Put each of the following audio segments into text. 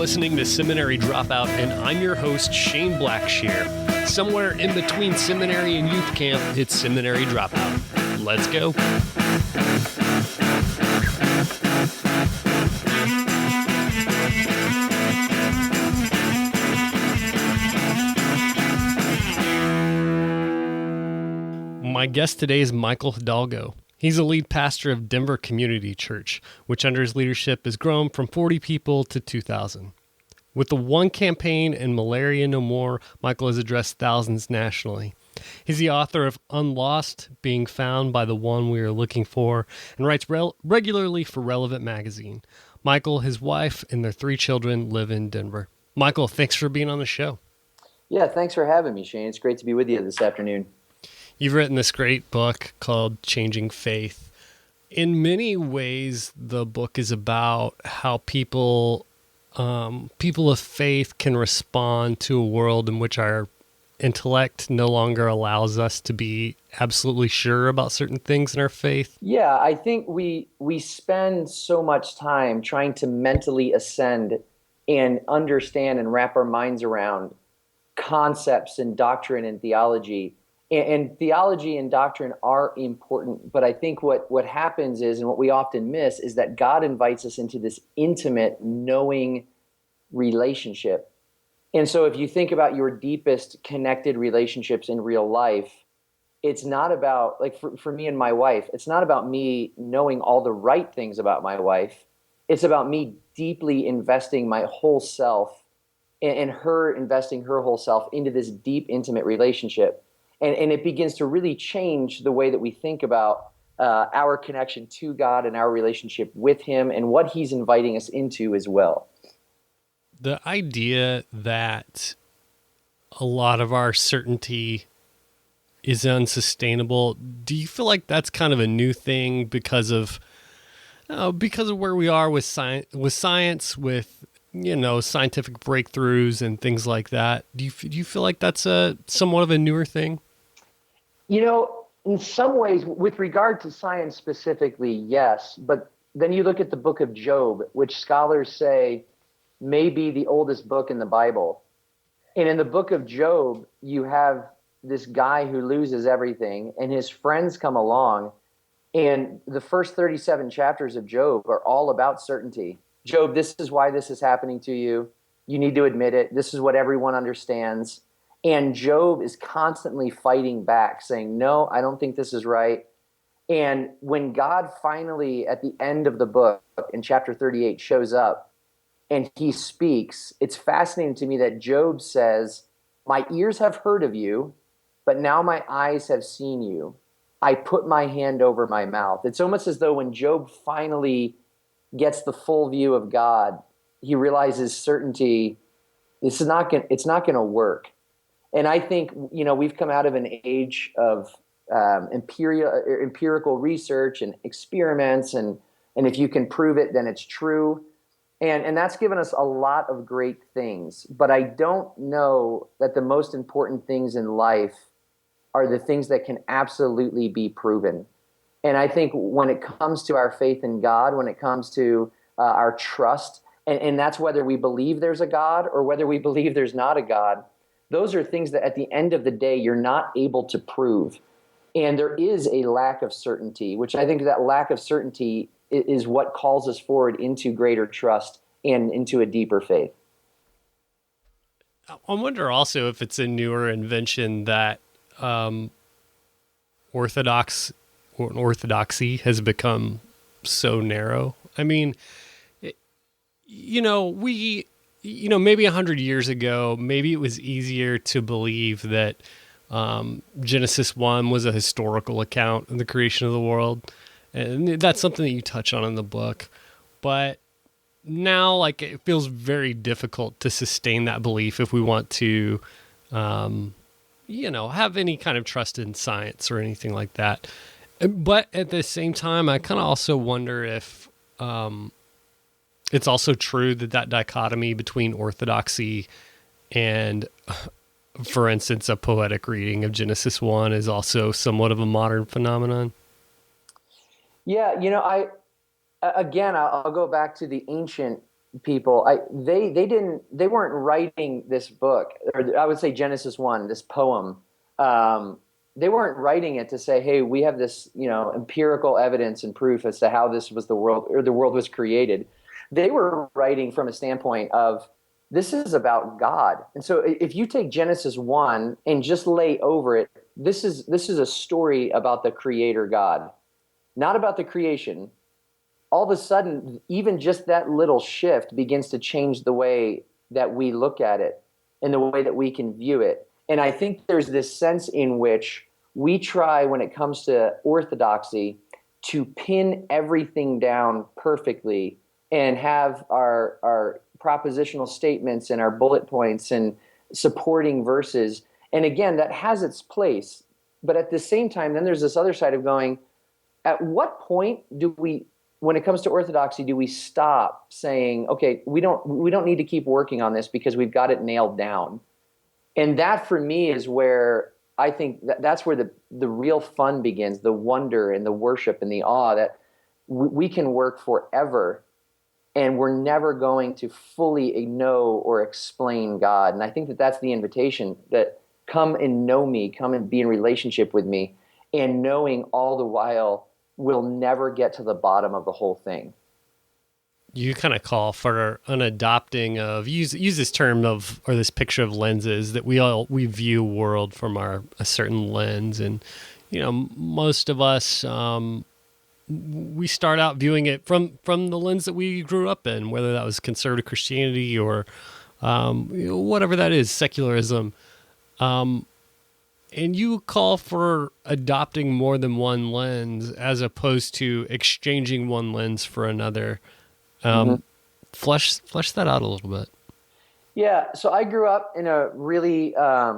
listening to Seminary Dropout, and I'm your host, Shane Blackshear. Somewhere in between seminary and youth camp, it's Seminary Dropout. Let's go. My guest today is Michael Hidalgo. He's a lead pastor of Denver Community Church, which under his leadership has grown from 40 people to 2,000. With the One campaign and Malaria No More, Michael has addressed thousands nationally. He's the author of Unlost, Being Found by the One We Are Looking For, and writes regularly for Relevant Magazine. Michael, his wife, and their 3 children live in Denver. Michael, thanks for being on the show. Yeah, thanks for having me, Shane. It's great to be with you this afternoon. You've written this great book called Unchanging God. In many ways, the book is about how people of faith can respond to a world in which our intellect no longer allows us to be absolutely sure about certain things in our faith. Yeah, I think we spend so much time trying to mentally ascend and understand and wrap our minds around concepts and doctrine and theology. And theology and doctrine are important, but I think what happens is, and what we often miss, is that God invites us into this intimate, knowing relationship. And so if you think about your deepest connected relationships in real life, it's not about, like for me and my wife, it's not about me knowing all the right things about my wife. It's about me deeply investing my whole self and her investing her whole self into this deep, intimate relationship. And it begins to really change the way that we think about our connection to God and our relationship with Him and what He's inviting us into as well. The idea that a lot of our certainty is unsustainable, do you feel like that's kind of a new thing because of where we are with science, with scientific breakthroughs and things like that? Do you feel like that's somewhat of a newer thing? In some ways, with regard to science specifically, yes. But then you look at the book of Job, which scholars say may be the oldest book in the Bible. And in the book of Job, you have this guy who loses everything, and his friends come along. And the first 37 chapters of Job are all about certainty. Job, this is why this is happening to you. You need to admit it. This is what everyone understands. And Job is constantly fighting back, saying, no, I don't think this is right. And when God finally, at the end of the book, in chapter 38, shows up and he speaks, it's fascinating to me that Job says, my ears have heard of you, but now my eyes have seen you. I put my hand over my mouth. It's almost as though when Job finally gets the full view of God, he realizes certainty, it's not going to work. And I think, we've come out of an age of empirical research and experiments, and if you can prove it, then it's true. And that's given us a lot of great things. But I don't know that the most important things in life are the things that can absolutely be proven. And I think when it comes to our faith in God, when it comes to our trust, and that's whether we believe there's a God or whether we believe there's not a God, those are things that at the end of the day, you're not able to prove. And there is a lack of certainty, which I think that lack of certainty is what calls us forward into greater trust and into a deeper faith. I wonder also if it's a newer invention that orthodoxy has become so narrow. I mean, maybe 100 years ago, maybe it was easier to believe that Genesis 1 was a historical account of the creation of the world. And that's something that you touch on in the book. But now, it feels very difficult to sustain that belief if we want to, have any kind of trust in science or anything like that. But at the same time, I kind of also wonder if it's also true that dichotomy between orthodoxy and, for instance, a poetic reading of Genesis 1 is also somewhat of a modern phenomenon. Yeah, I'll go back to the ancient people, they weren't writing this book, or I would say Genesis 1, this poem. They weren't writing it to say, hey, we have this, empirical evidence and proof as to how this was the world, or the world was created. They were writing from a standpoint of, this is about God. And so if you take Genesis 1 and just lay over it, this is a story about the creator God, not about the creation. All of a sudden, even just that little shift begins to change the way that we look at it and the way that we can view it. And I think there's this sense in which we try, when it comes to orthodoxy, to pin everything down perfectly and have our propositional statements and our bullet points and supporting verses. And again, that has its place. But at the same time, then there's this other side of going, at what point do we, when it comes to orthodoxy, do we stop saying, okay, we don't need to keep working on this because we've got it nailed down? And that for me is where I think that's where the real fun begins, the wonder and the worship and the awe that we can work forever and we're never going to fully know or explain God. And I think that that's the invitation, that come and know me, come and be in relationship with me, and knowing all the while we'll never get to the bottom of the whole thing. You kind of call for an adopting of, use this term of, or this picture of lenses, that we view world from a certain lens. And, most of us, we start out viewing it from the lens that we grew up in, whether that was conservative Christianity or whatever that is, secularism. And you call for adopting more than one lens as opposed to exchanging one lens for another. Flesh that out a little bit. Yeah, so I grew up in a really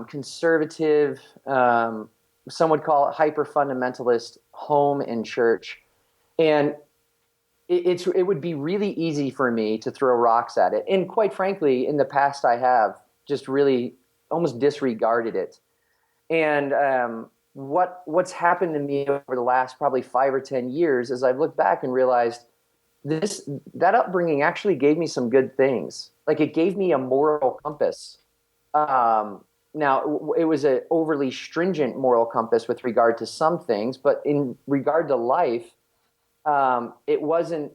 conservative, some would call it hyper-fundamentalist home and church. And it would be really easy for me to throw rocks at it. And quite frankly, in the past I have just really almost disregarded it. And what's happened to me over the last probably 5 or 10 years is I've looked back and realized that upbringing actually gave me some good things. Like, it gave me a moral compass. Now, it was an overly stringent moral compass with regard to some things, but in regard to life, it wasn't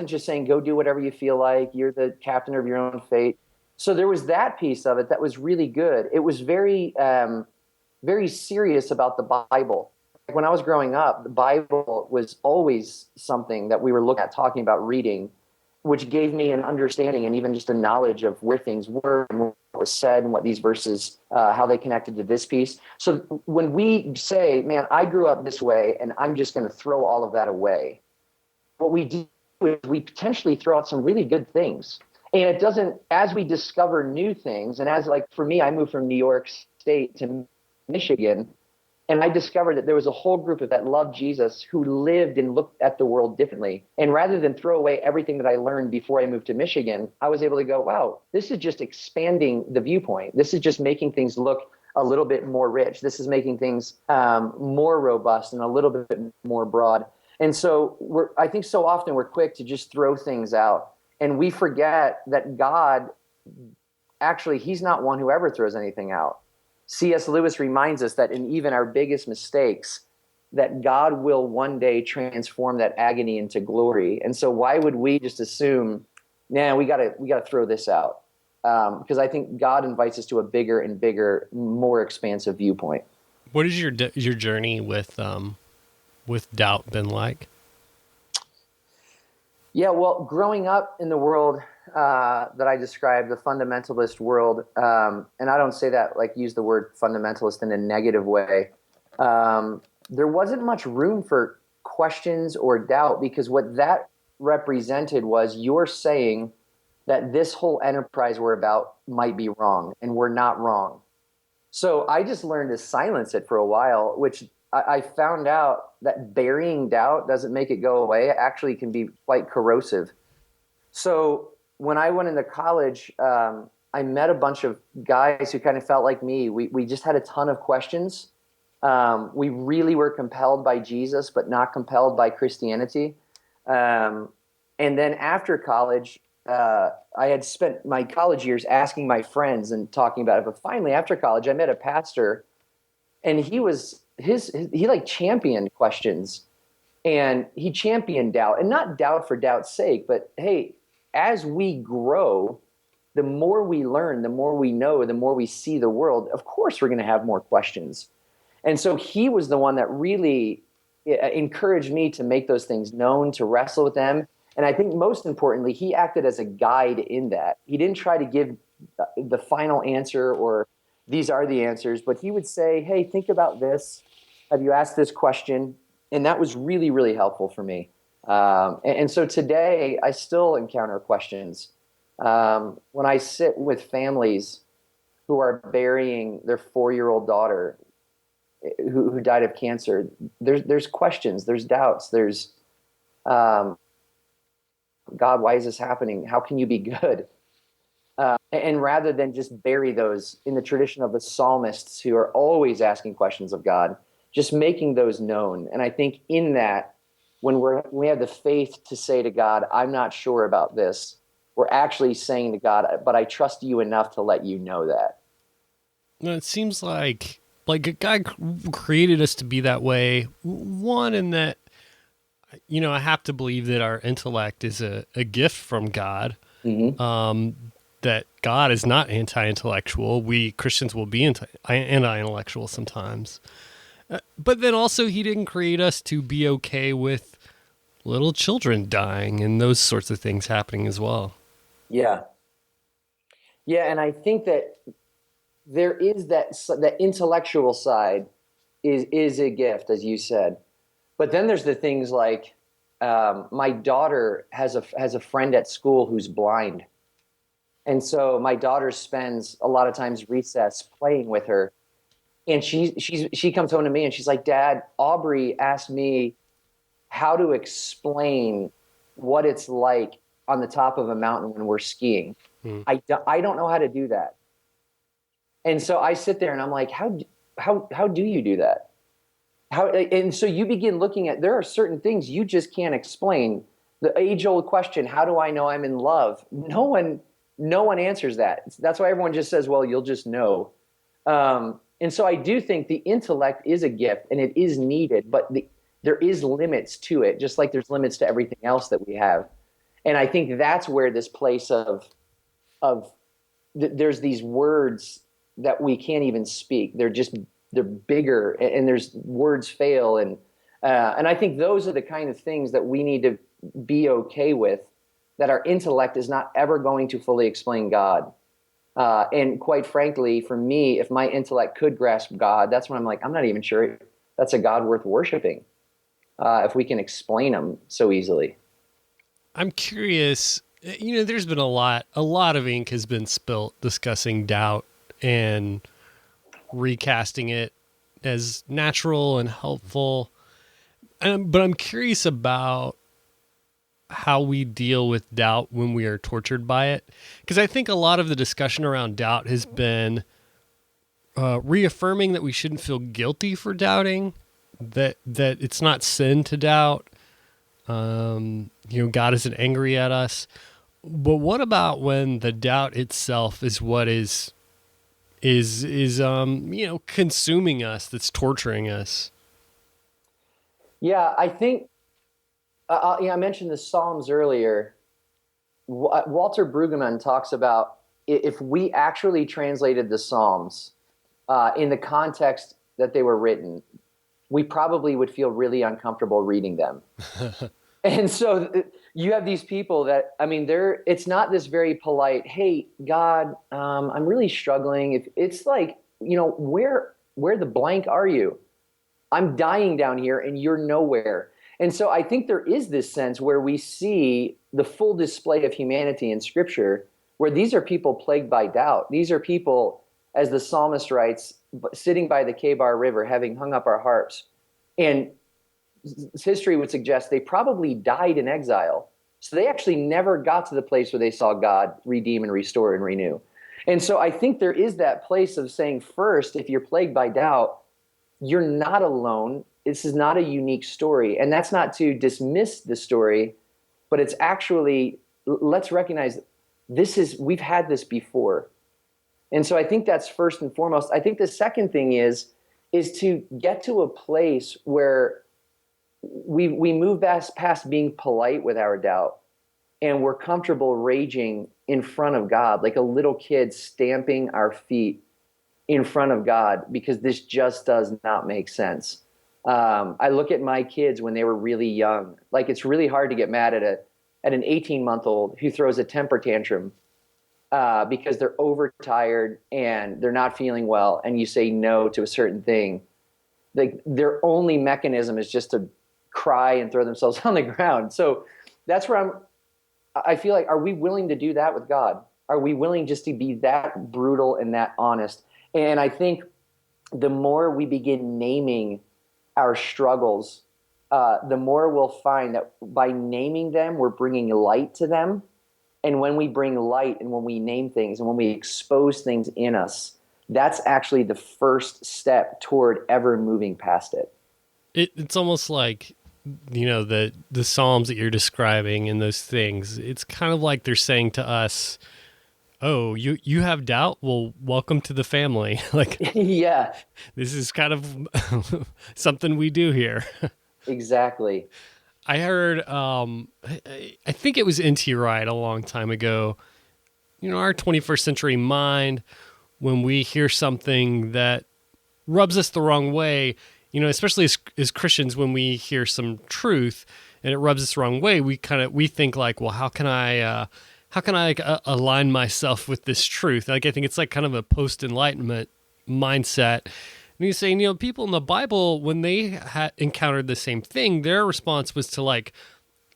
just saying, go do whatever you feel like, you're the captain of your own fate. So there was that piece of it that was really good. It was very, very serious about the Bible. When I was growing up, the Bible was always something that we were looking at, talking about, reading, which gave me an understanding and even just a knowledge of where things were and what was said and what these verses, how they connected to this piece. So when we say, man, I grew up this way and I'm just going to throw all of that away, what we do is we potentially throw out some really good things. And it doesn't, as we discover new things, and as, like, for me, I moved from New York State to Michigan, and I discovered that there was a whole group that loved Jesus who lived and looked at the world differently. And rather than throw away everything that I learned before I moved to Michigan, I was able to go, wow, this is just expanding the viewpoint. This is just making things look a little bit more rich. This is making things more robust and a little bit more broad. And so I think so often we're quick to just throw things out. And we forget that God, actually, he's not one who ever throws anything out. C.S. Lewis reminds us that in even our biggest mistakes, that God will one day transform that agony into glory. And so why would we just assume, nah, we gotta throw this out? Because I think God invites us to a bigger and bigger, more expansive viewpoint. What has your journey with doubt been like? Yeah, well, growing up in the world that I described, the fundamentalist world, and I don't say that, like, use the word fundamentalist in a negative way, there wasn't much room for questions or doubt, because what that represented was you're saying that this whole enterprise we're about might be wrong, and we're not wrong. So I just learned to silence it for a while, which I found out that burying doubt doesn't make it go away. It actually can be quite corrosive. So when I went into college, I met a bunch of guys who kind of felt like me. We just had a ton of questions. We really were compelled by Jesus, but not compelled by Christianity. And then after college, I had spent my college years asking my friends and talking about it. But finally, after college, I met a pastor, and he like championed questions, and he championed doubt, and not doubt for doubt's sake, but hey, as we grow, the more we learn, the more we know, the more we see the world, of course we're going to have more questions. And so he was the one that really encouraged me to make those things known, to wrestle with them. And I think most importantly, he acted as a guide in that. He didn't try to give the final answer or these are the answers, but he would say, hey, think about this. Have you asked this question? And that was really, really helpful for me. And so today I still encounter questions. When I sit with families who are burying their 4-year-old daughter who died of cancer, there's questions, there's doubts, there's God, why is this happening? How can you be good? And rather than just bury those in the tradition of the psalmists who are always asking questions of God, just making those known. And I think in that, when we have the faith to say to God, I'm not sure about this, we're actually saying to God, but I trust you enough to let you know that. No, it seems like God created us to be that way. One, in that, I have to believe that our intellect is a gift from God. Mm-hmm. That God is not anti-intellectual. We Christians will be anti-intellectual sometimes. But then also, he didn't create us to be okay with little children dying and those sorts of things happening as well. Yeah. Yeah, and I think that there is that intellectual side is a gift, as you said. But then there's the things like my daughter has a friend at school who's blind. And so my daughter spends a lot of times recess playing with her. And she comes home to me and she's like, Dad, Aubrey asked me how to explain what it's like on the top of a mountain when we're skiing. Hmm. I don't know how to do that. And so I sit there and I'm like, how do you do that? And so you begin looking at, there are certain things you just can't explain. The age old question, how do I know I'm in love? No one answers that. That's why everyone just says, well, you'll just know. And so I do think the intellect is a gift and it is needed, but there is limits to it, just like there's limits to everything else that we have. And I think that's where this place of there's these words that we can't even speak. They're bigger, and there's words fail, and I think those are the kind of things that we need to be okay with. That our intellect is not ever going to fully explain God. And quite frankly, for me, if my intellect could grasp God, that's when I'm like, I'm not even sure that's a God worth worshiping. If we can explain him so easily. I'm curious, there's been a lot of ink has been spilt discussing doubt and recasting it as natural and helpful. But I'm curious about how we deal with doubt when we are tortured by it. Because I think a lot of the discussion around doubt has been reaffirming that we shouldn't feel guilty for doubting, that it's not sin to doubt. God isn't angry at us. But what about when the doubt itself is what is consuming us, that's torturing us? Yeah, I think I mentioned the Psalms earlier. Walter Brueggemann talks about if we actually translated the Psalms in the context that they were written, we probably would feel really uncomfortable reading them. And so you have these people that, it's not this very polite, hey, God, I'm really struggling. If it's like, where the blank are you? I'm dying down here and you're nowhere. And so I think there is this sense where we see the full display of humanity in Scripture, where these are people plagued by doubt. These are people, as the psalmist writes, sitting by the Kebar River, having hung up our harps. And history would suggest they probably died in exile. So they actually never got to the place where they saw God redeem and restore and renew. And so I think there is that place of saying, first, if you're plagued by doubt, you're not alone. This is not a unique story. And that's not to dismiss the story, but it's actually let's recognize we've had this before. And so I think that's first and foremost. I think the second thing is to get to a place where we move past being polite with our doubt, and we're comfortable raging in front of God, like a little kid stamping our feet in front of God, because this just does not make sense. I look at my kids when they were really young. Like, it's really hard to get mad at an 18-month-old who throws a temper tantrum because they're overtired and they're not feeling well, and you say no to a certain thing. Like, their only mechanism is just to cry and throw themselves on the ground. So that's where I feel like, are we willing to do that with God? Are we willing just to be that brutal and that honest? And I think the more we begin naming our struggles, the more we'll find that by naming them, we're bringing light to them. And when we bring light, and when we name things, and when we expose things in us, that's actually the first step toward ever moving past it. It's almost like, the Psalms that you're describing and those things, it's kind of like they're saying to us, oh, you have doubt? Well, welcome to the family. Like, yeah, this is kind of something we do here. exactly. I heard, I think it was N.T. Wright a long time ago, our 21st century mind, when we hear something that rubs us the wrong way, especially as Christians, when we hear some truth and it rubs us the wrong way, we think like, well, how can I align myself with this truth? Like, I think it's like kind of a post-enlightenment mindset. And you say, people in the Bible, when they encountered the same thing, their response was to like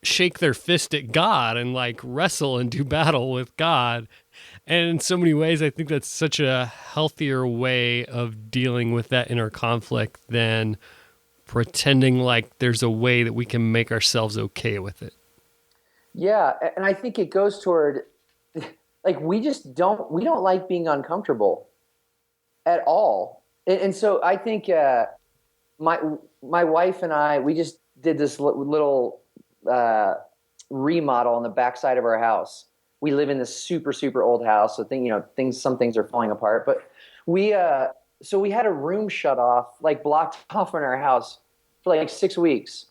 shake their fist at God and like wrestle and do battle with God. And in so many ways, I think that's such a healthier way of dealing with that inner conflict than pretending like there's a way that we can make ourselves okay with it. Yeah, and I think it goes toward, like, we don't like being uncomfortable at all. And so I think my wife and I, we just did this little remodel on the backside of our house. We live in this super, super old house, so some things are falling apart. But we had a room shut off, like blocked off in our house for like 6 weeks.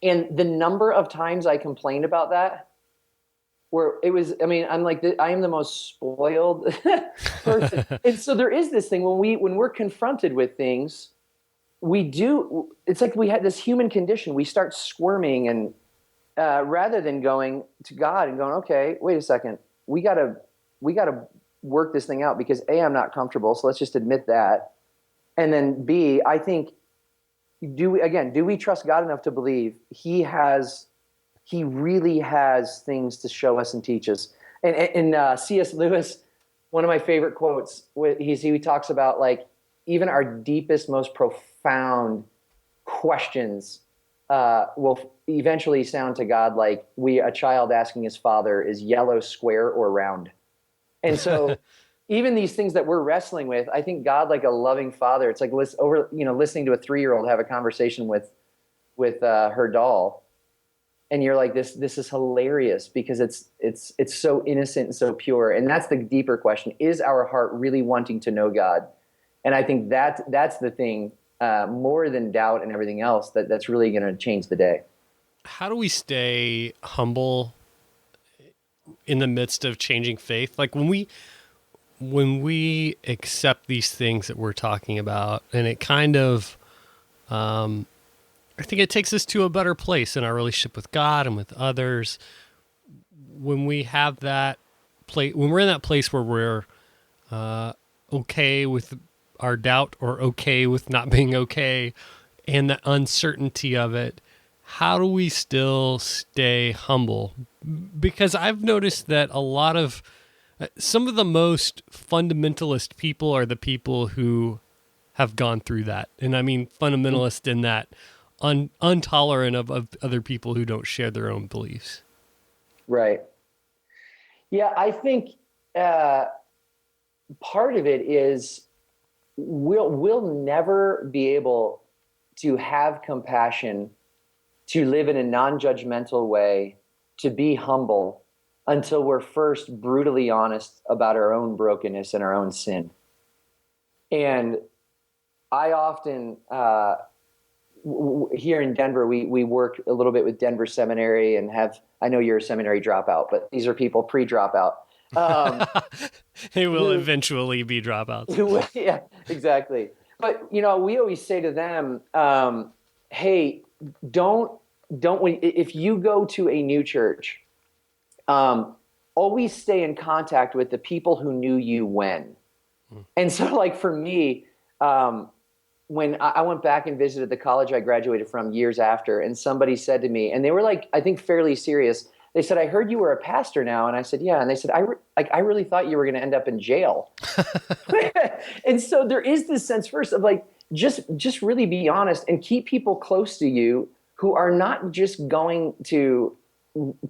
And the number of times I complained about that, where it was, I'm like, I am the most spoiled person. And so there is this thing when we're confronted with things, it's like we had this human condition. We start squirming, and rather than going to God and going, okay, wait a second, we gotta work this thing out, because A, I'm not comfortable, so let's just admit that. And then B, I think, do we trust God enough to believe He really has things to show us and teach us? And C.S. Lewis, one of my favorite quotes, he talks about, like, even our deepest, most profound questions will eventually sound to God like a child asking his father, is yellow square or round? And so even these things that we're wrestling with, I think God, like a loving father, it's like listening to a 3-year-old have a conversation with her doll. And you're like, this is hilarious, because it's so innocent and so pure. And that's the deeper question. Is our heart really wanting to know God? And I think that's the thing, more than doubt and everything else, that's really going to change the day. How do we stay humble in the midst of changing faith? Like, when we accept these things that we're talking about, and it kind of, I think it takes us to a better place in our relationship with God and with others. When we have that place, when we're in that place where we're okay with our doubt, or okay with not being okay, and the uncertainty of it, how do we still stay humble? Because I've noticed that a lot of some of the most fundamentalist people are the people who have gone through that. And I mean fundamentalist in that intolerant of other people who don't share their own beliefs. Right. Yeah, I think part of it is we'll never be able to have compassion, to live in a non-judgmental way, to be humble, until we're first brutally honest about our own brokenness and our own sin. And I often, here in Denver, we work a little bit with Denver Seminary and I know you're a seminary dropout, but these are people pre-dropout. They will eventually be dropouts. Yeah, exactly. But, we always say to them, hey, don't, if you go to a new church, always stay in contact with the people who knew you when. And so, like, for me, when I went back and visited the college I graduated from years after, and somebody said to me, and they were like, I think fairly serious. They said, "I heard you were a pastor now." And I said, "Yeah." And they said, I really thought you were going to end up in jail." And so there is this sense first of like, just really be honest and keep people close to you who are not just going to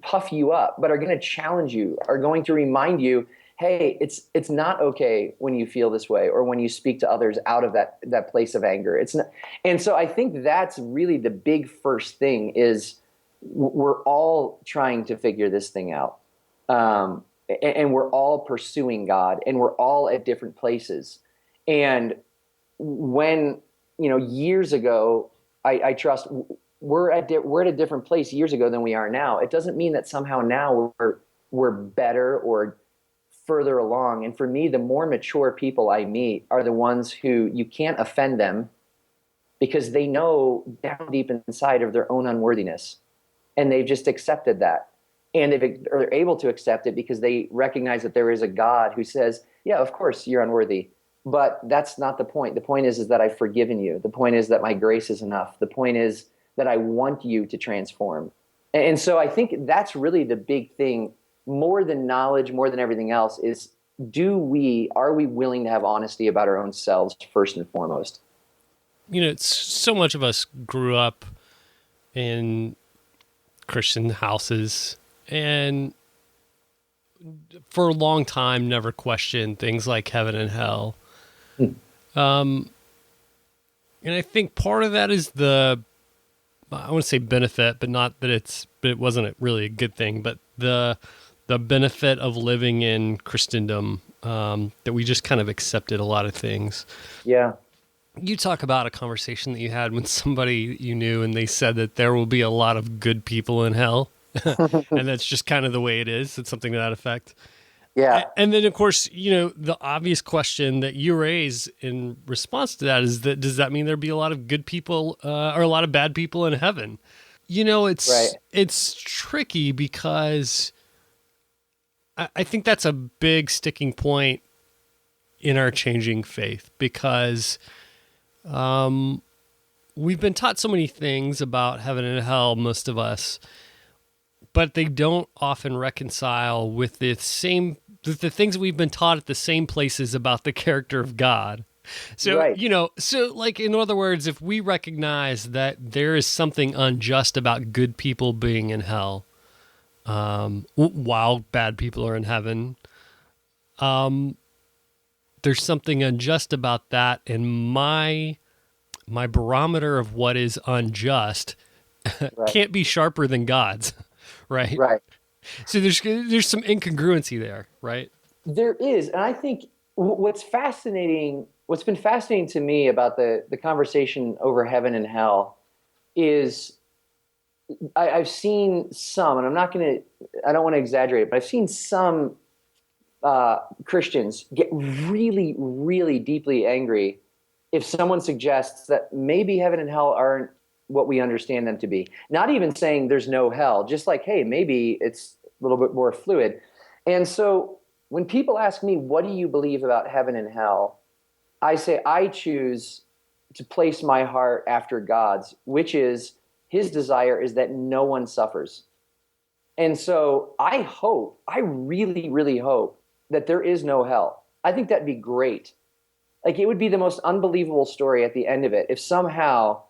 puff you up, but are going to challenge you, are going to remind you, hey, it's not okay when you feel this way or when you speak to others out of that place of anger. It's not. And so I think that's really the big first thing is we're all trying to figure this thing out. And we're all pursuing God, and we're all at different places. And when, years ago, I trust we're at a different place years ago than we are now. It doesn't mean that somehow now we're better or further along. And for me, the more mature people I meet are the ones who you can't offend them because they know down deep inside of their own unworthiness, and they've just accepted that. And they're able to accept it because they recognize that there is a God who says, yeah, of course you're unworthy, but that's not the point. The point is that I've forgiven you. The point is that my grace is enough. The point is that I want you to transform. And so I think that's really the big thing, more than knowledge, more than everything else, is are we willing to have honesty about our own selves first and foremost? So much of us grew up in Christian houses and for a long time never questioned things like heaven and hell. And I think part of that is I want to say benefit, but not that it wasn't really a good thing, but the benefit of living in Christendom, that we just kind of accepted a lot of things. Yeah. You talk about a conversation that you had with somebody you knew, and they said that there will be a lot of good people in hell. And that's just kind of the way it is. It's something to that effect. Yeah. And then, of course, the obvious question that you raise in response to that is that, does that mean there'd be a lot of good people or a lot of bad people in heaven? It's tricky because I think that's a big sticking point in our changing faith, because we've been taught so many things about heaven and hell, most of us, but they don't often reconcile with the things we've been taught at the same places about the character of God. So, right. Like, in other words, if we recognize that there is something unjust about good people being in hell, while bad people are in heaven, there's something unjust about that, and my barometer of what is unjust can't be sharper than God's, right? Right. So there's some incongruency there, right? There is, and I think what's been fascinating to me about the conversation over heaven and hell is I've seen some, and I don't want to exaggerate, but I've seen some Christians get really, really deeply angry if someone suggests that maybe heaven and hell aren't what we understand them to be. Not even saying there's no hell, just like, hey, maybe it's a little bit more fluid. And so when people ask me, what do you believe about heaven and hell? I say, I choose to place my heart after God's, which is his desire is that no one suffers. And so I really, really hope that there is no hell. I think that'd be great. Like, it would be the most unbelievable story at the end of it if somehow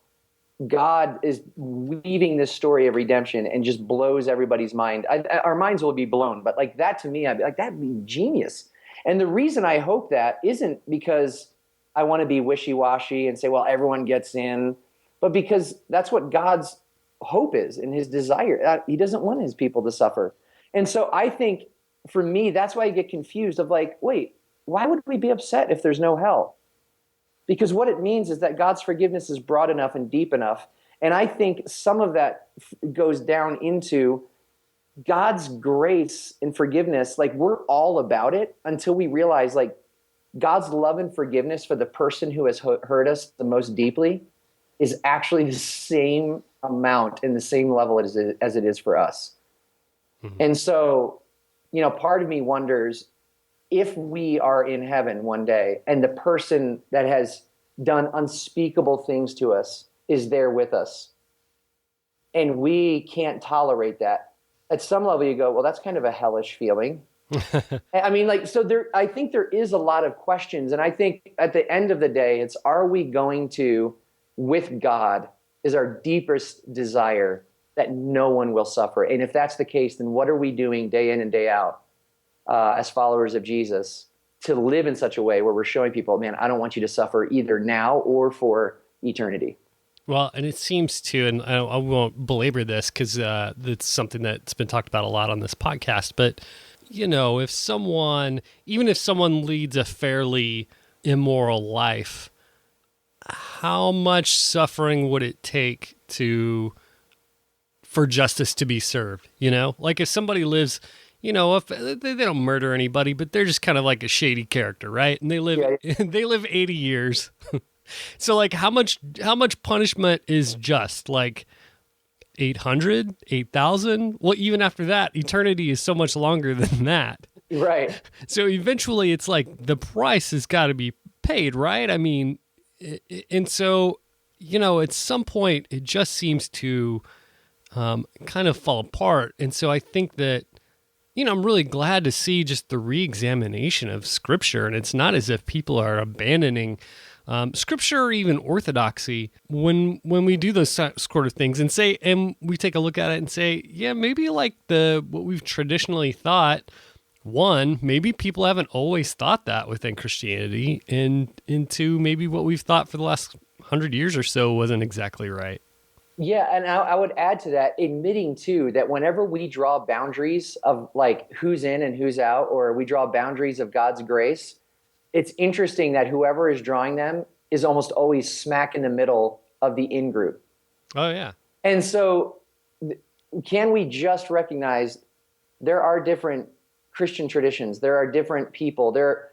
God is weaving this story of redemption and just blows everybody's mind. Our minds will be blown, but like that to me, I'd be like, that'd be genius. And the reason I hope that isn't because I want to be wishy-washy and say, well, everyone gets in, but because that's what God's hope is and his desire. He doesn't want his people to suffer. And so I think for me, that's why I get confused of like, wait, why would we be upset if there's no hell? Because what it means is that God's forgiveness is broad enough and deep enough. And I think some of that goes down into God's grace and forgiveness. Like, we're all about it until we realize, like, God's love and forgiveness for the person who has hurt us the most deeply is actually the same amount and the same level as it is for us. Mm-hmm. And so, part of me wonders if we are in heaven one day and the person that has done unspeakable things to us is there with us, and we can't tolerate that. At some level you go, well, that's kind of a hellish feeling. I mean, like, so I think there is a lot of questions. And I think at the end of the day, it's, are we going to, with God, is our deepest desire that no one will suffer. And if that's the case, then what are we doing day in and day out as followers of Jesus to live in such a way where we're showing people, man, I don't want you to suffer either now or for eternity. Well, and it seems to, and I won't belabor this because it's something that's been talked about a lot on this podcast, but if someone, even if someone leads a fairly immoral life, how much suffering would it take for justice to be served? Like if somebody lives, if they don't murder anybody, but they're just kind of like a shady character, right? And they live 80 years. So like how much punishment is just? Like 800, 8,000? Well, even after that, eternity is so much longer than that. Right. So eventually it's like the price has got to be paid, right? I mean, and so, at some point it just seems to kind of fall apart. And so I think that, I'm really glad to see just the re-examination of Scripture. And it's not as if people are abandoning Scripture or even orthodoxy when we do those sort of things and we take a look at it and say, yeah, maybe like what we've traditionally thought. One, maybe people haven't always thought that within Christianity, and two, maybe what we've thought for the last 100 years or so wasn't exactly right. Yeah, and I would add to that, admitting too that whenever we draw boundaries of like who's in and who's out, or we draw boundaries of God's grace, it's interesting that whoever is drawing them is almost always smack in the middle of the in group. Oh, yeah. And so can we just recognize there are different Christian traditions, there are different people there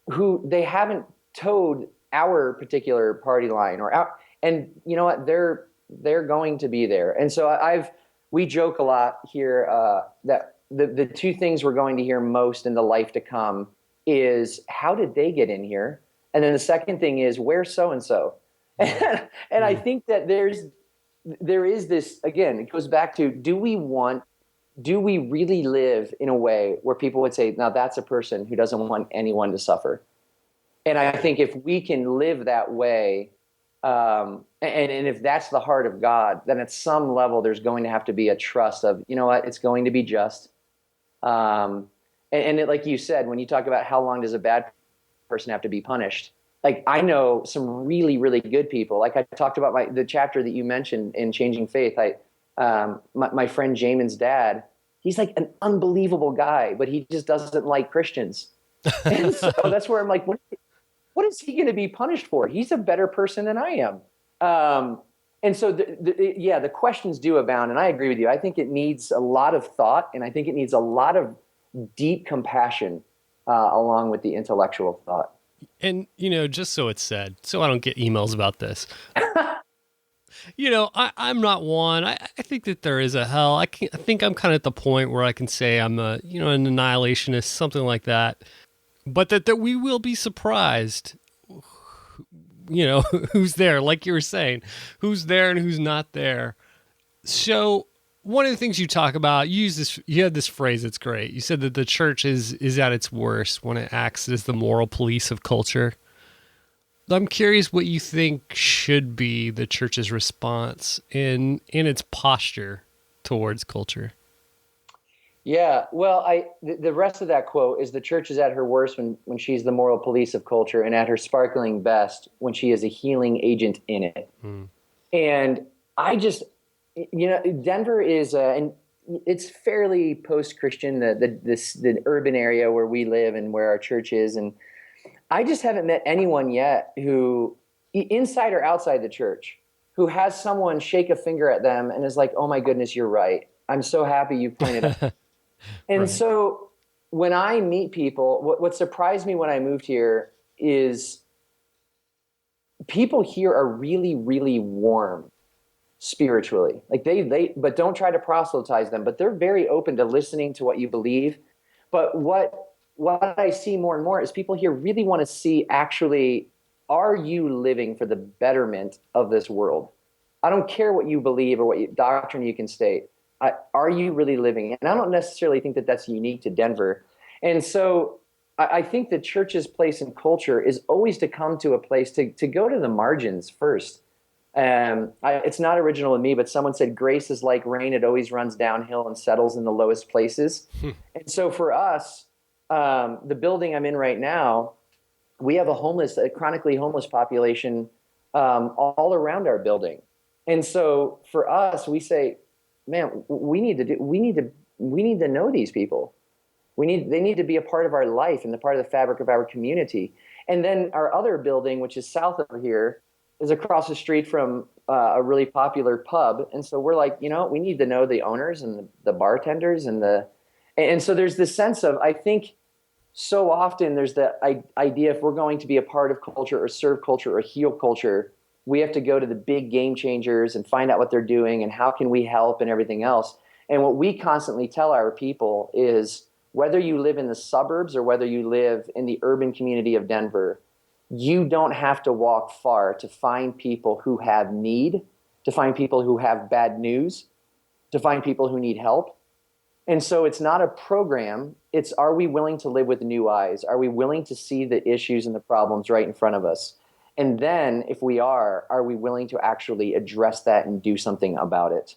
who they haven't towed our particular party line and you know what, they're going to be there. And so we joke a lot here that the two things we're going to hear most in the life to come is how did they get in here? And then the second thing is where's so-and-so? And I think that there is this, again, it goes back to, do we really live in a way where people would say, now that's a person who doesn't want anyone to suffer? And I think if we can live that way, and if that's the heart of God, then at some level there's going to have to be a trust of, you know what, it's going to be just. And like you said, when you talk about how long does a bad person have to be punished, like I know some really, really good people. Like I talked about the chapter that you mentioned in Changing Faith. My friend Jamin's dad, he's like an unbelievable guy, but he just doesn't like Christians. And so that's where I'm like, what is he going to be punished for? He's a better person than I am. And so, the questions do abound. And I agree with you. I think it needs a lot of thought, and I think it needs a lot of deep compassion along with the intellectual thought. And, just so it's said, so I don't get emails about this. I'm not one. I think that there is a hell. I think I'm kind of at the point where I can say I'm an annihilationist, something like that. But that we will be surprised, who's there, like you were saying, who's there and who's not there. So one of the things you talk about, you had this phrase that's great. You said that the church is at its worst when it acts as the moral police of culture. I'm curious what you think should be the church's response in its posture towards culture. Yeah, well, the rest of that quote is the church is at her worst when she's the moral police of culture, and at her sparkling best when she is a healing agent in it. And I just, Denver is, and it's fairly post-Christian, the urban area where we live and where our church is. And I just haven't met anyone yet who, inside or outside the church, who has someone shake a finger at them and is like, oh my goodness, you're right. I'm so happy you pointed out. And Right. so when I meet people, what surprised me when I moved here is people here are really, really warm spiritually. Like but don't try to proselytize them, but they're very open to listening to what you believe. But what I see more and more is people here really want to see, actually, are you living for the betterment of this world? I don't care what you believe or what doctrine you can state. Are you really living? And I don't necessarily think that that's unique to Denver. And so I think the church's place in culture is always to come to a place to go to the margins first. It's not original to me, but someone said grace is like rain. It always runs downhill and settles in the lowest places. And so for us, the building I'm in right now, we have a chronically homeless population all around our building. And so for us, we say, man, we need to know these people. They need to be a part of our life and the part of the fabric of our community. And then our other building, which is south of here, is across the street from a really popular pub. And so we're like, we need to know the owners and the bartenders and so there's this sense of, I think so often there's the idea, if we're going to be a part of culture or serve culture or heal culture, we have to go to the big game changers and find out what they're doing and how can we help and everything else. And what we constantly tell our people is, whether you live in the suburbs or whether you live in the urban community of Denver, you don't have to walk far to find people who have need, to find people who have bad news, to find people who need help. And so it's not a program. It's, are we willing to live with new eyes? Are we willing to see the issues and the problems right in front of us? And then if we are we willing to actually address that and do something about it?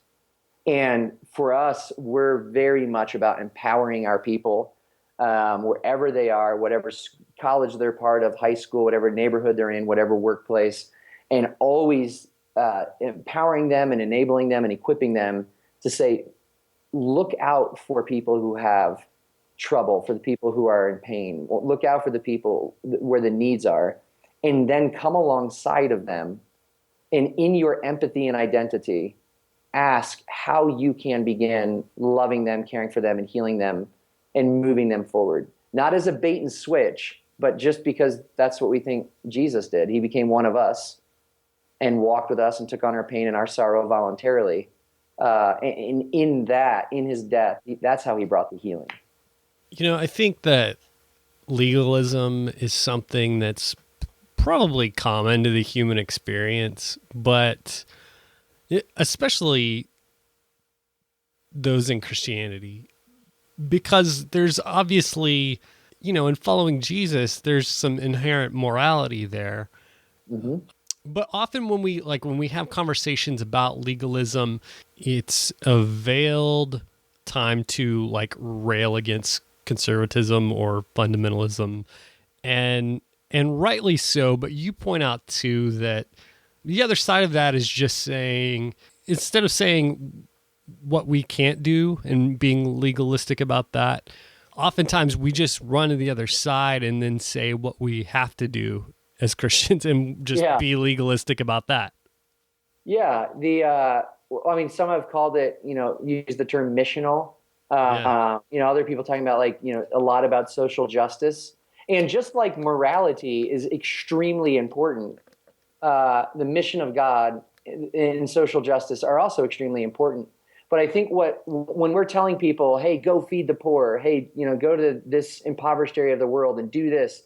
And for us, we're very much about empowering our people wherever they are, whatever college they're part of, high school, whatever neighborhood they're in, whatever workplace, and always empowering them and enabling them and equipping them to say, look out for people who have trouble, for the people who are in pain. Look out for the people where the needs are, and then come alongside of them. And in your empathy and identity, ask how you can begin loving them, caring for them, and healing them, and moving them forward. Not as a bait and switch, but just because that's what we think Jesus did. He became one of us and walked with us and took on our pain and our sorrow voluntarily. And in his death, that's how he brought the healing. I think that legalism is something that's probably common to the human experience, but especially those in Christianity, because there's obviously, in following Jesus, there's some inherent morality there. Mm-hmm. But often when we have conversations about legalism, it's a veiled time to rail against conservatism or fundamentalism, and rightly so. But you point out too that the other side of that is just saying, instead of saying what we can't do and being legalistic about that, oftentimes we just run to the other side and then say what we have to do as Christians and just be legalistic about that. Yeah. Some have called it, use the term missional. Other people talking about a lot about social justice. And just like morality is extremely important, the mission of God and social justice are also extremely important. But I think when we're telling people, hey, go feed the poor, hey, go to this impoverished area of the world and do this,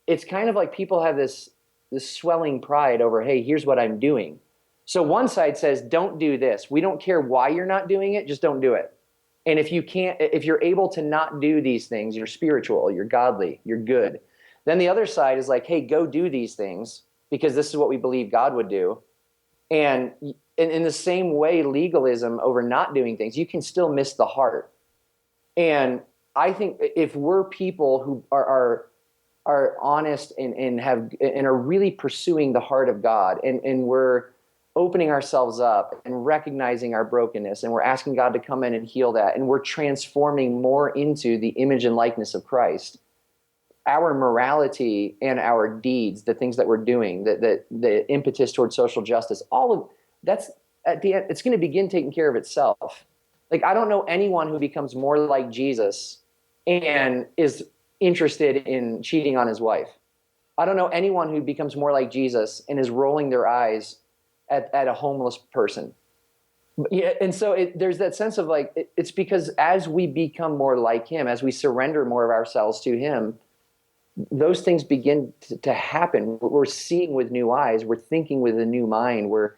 it's kind of like people have this swelling pride over, hey, here's what I'm doing. So one side says, don't do this. We don't care why you're not doing it, just don't do it. And if you're able to not do these things, you're spiritual, you're godly, you're good. Then the other side is like, hey, go do these things because this is what we believe God would do. And in the same way, legalism over not doing things, you can still miss the heart. And I think if we're people who are honest and are really pursuing the heart of God, and we're opening ourselves up and recognizing our brokenness, and we're asking God to come in and heal that, and we're transforming more into the image and likeness of Christ, our morality and our deeds, the things that we're doing, the impetus towards social justice, all of that's at the end, it's going to begin taking care of itself. Like, I don't know anyone who becomes more like Jesus and is interested in cheating on his wife. I don't know anyone who becomes more like Jesus and is rolling their eyes at a homeless person. Yeah, and so there's that sense of like, it's because as we become more like him, as we surrender more of ourselves to him, those things begin to happen. We're seeing with new eyes. We're thinking with a new mind. We're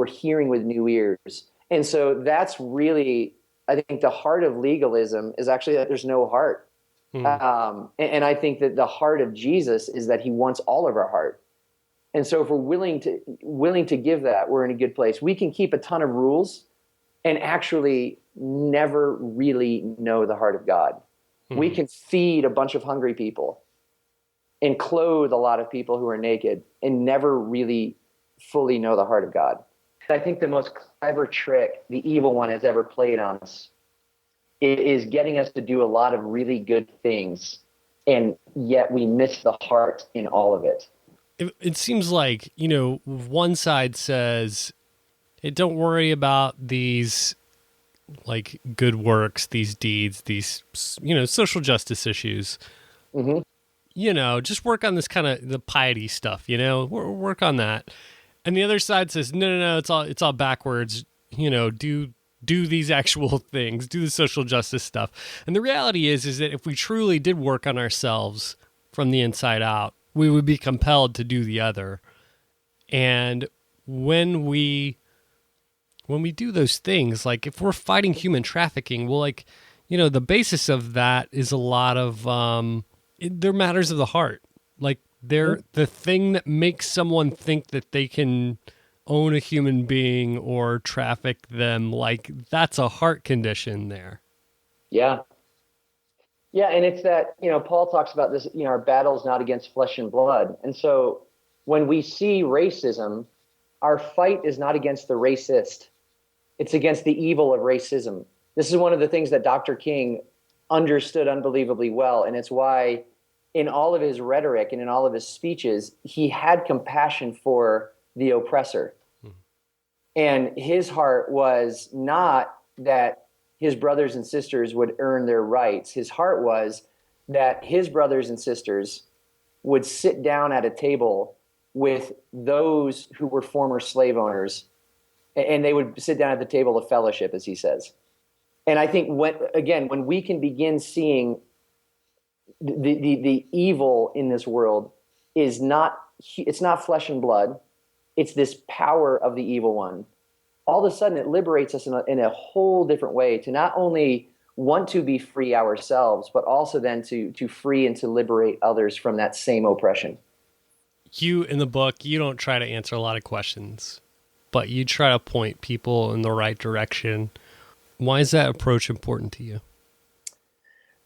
hearing with new ears. And so that's really, I think, the heart of legalism is actually that there's no heart. And I think that the heart of Jesus is that he wants all of our heart. And so if we're willing to give that, we're in a good place. We can keep a ton of rules and actually never really know the heart of God. We can feed a bunch of hungry people and clothe a lot of people who are naked and never really fully know the heart of God. I think the most clever trick the evil one has ever played on us is getting us to do a lot of really good things, and yet we miss the heart in all of it. It seems like, one side says, hey, don't worry about these like good works, these deeds, these, social justice issues. Mm-hmm. Just work on this kind of the piety stuff, work on that. And the other side says, no, it's all backwards. Do these actual things, do the social justice stuff. And the reality is that if we truly did work on ourselves from the inside out, we would be compelled to do the other. And when we do those things, like if we're fighting human trafficking, well, like, the basis of that is a lot of, they're matters of the heart. Like they're the thing that makes someone think that they can own a human being or traffic them. Like that's a heart condition there. Yeah. Yeah. And it's that, Paul talks about this, our battle is not against flesh and blood. And so when we see racism, our fight is not against the racist. It's against the evil of racism. This is one of the things that Dr. King understood unbelievably well. And it's why in all of his rhetoric and in all of his speeches, he had compassion for the oppressor. And his heart was not that his brothers and sisters would earn their rights. His heart was that his brothers and sisters would sit down at a table with those who were former slave owners, and they would sit down at the table of fellowship, as he says. And I think when we can begin seeing the evil in this world it's not flesh and blood, it's this power of the evil one. All of a sudden, it liberates us in a whole different way to not only want to be free ourselves, but also then to free and to liberate others from that same oppression. You, in the book, you don't try to answer a lot of questions, but you try to point people in the right direction. Why is that approach important to you?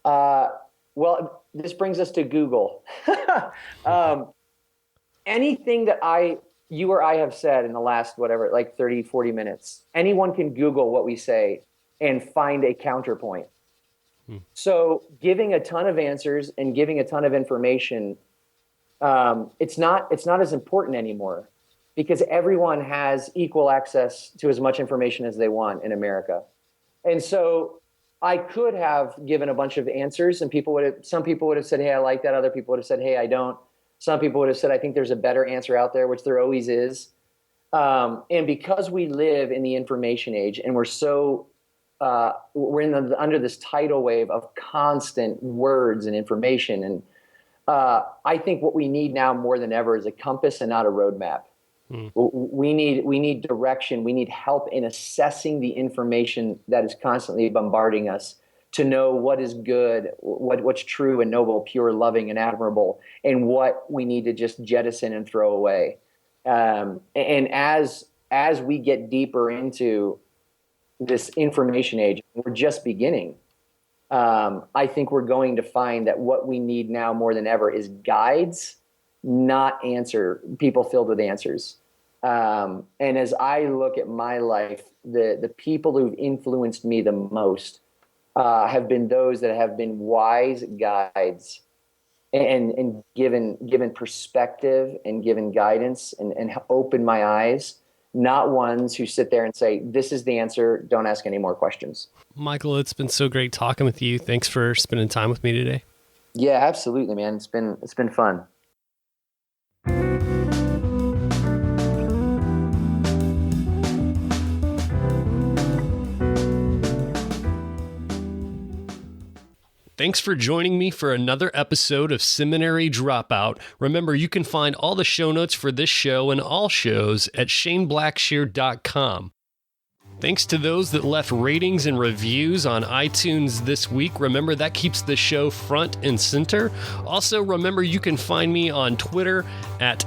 Well, this brings us to Google. Anything that you or I have said in the last, 30, 40 minutes, anyone can Google what we say and find a counterpoint. So giving a ton of answers and giving a ton of information, it's not as important anymore because everyone has equal access to as much information as they want in America. And so I could have given a bunch of answers and some people would have said, hey, I like that. Other people would have said, hey, I don't. Some people would have said, I think there's a better answer out there, which there always is. And because we live in the information age and we're under this tidal wave of constant words and information. And I think what we need now more than ever is a compass and not a roadmap. We need direction. We need help in assessing the information that is constantly bombarding us to know what is good, what's true and noble, pure, loving, and admirable, and what we need to just jettison and throw away. And as we get deeper into this information age, we're just beginning. I think we're going to find that what we need now more than ever is guides, not people filled with answers. And as I look at my life, the people who've influenced me the most have been those that have been wise guides and given perspective and given guidance and opened my eyes, not ones who sit there and say, this is the answer, don't ask any more questions. Michael, it's been so great talking with you. Thanks for spending time with me today. Yeah, absolutely, man. It's been fun. Thanks for joining me for another episode of Seminary Dropout. Remember, you can find all the show notes for this show and all shows at shaneblackshear.com. Thanks to those that left ratings and reviews on iTunes this week. Remember, that keeps the show front and center. Also, remember, you can find me on Twitter at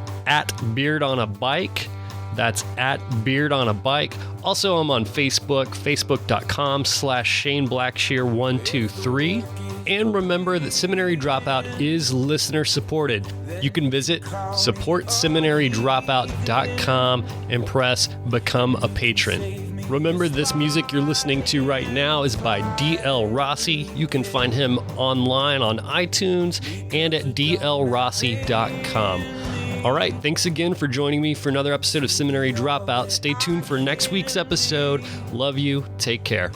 beardonabike. That's at beardonabike. Also, I'm on Facebook, facebook.com/ShaneBlackshear123. And remember that Seminary Dropout is listener supported. You can visit supportseminarydropout.com and press Become a Patron. Remember, this music you're listening to right now is by D.L. Rossi. You can find him online on iTunes and at dlrossi.com. All right, thanks again for joining me for another episode of Seminary Dropout. Stay tuned for next week's episode. Love you. Take care.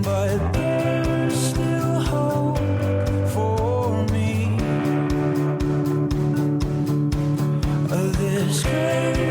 But there's still hope for me. This great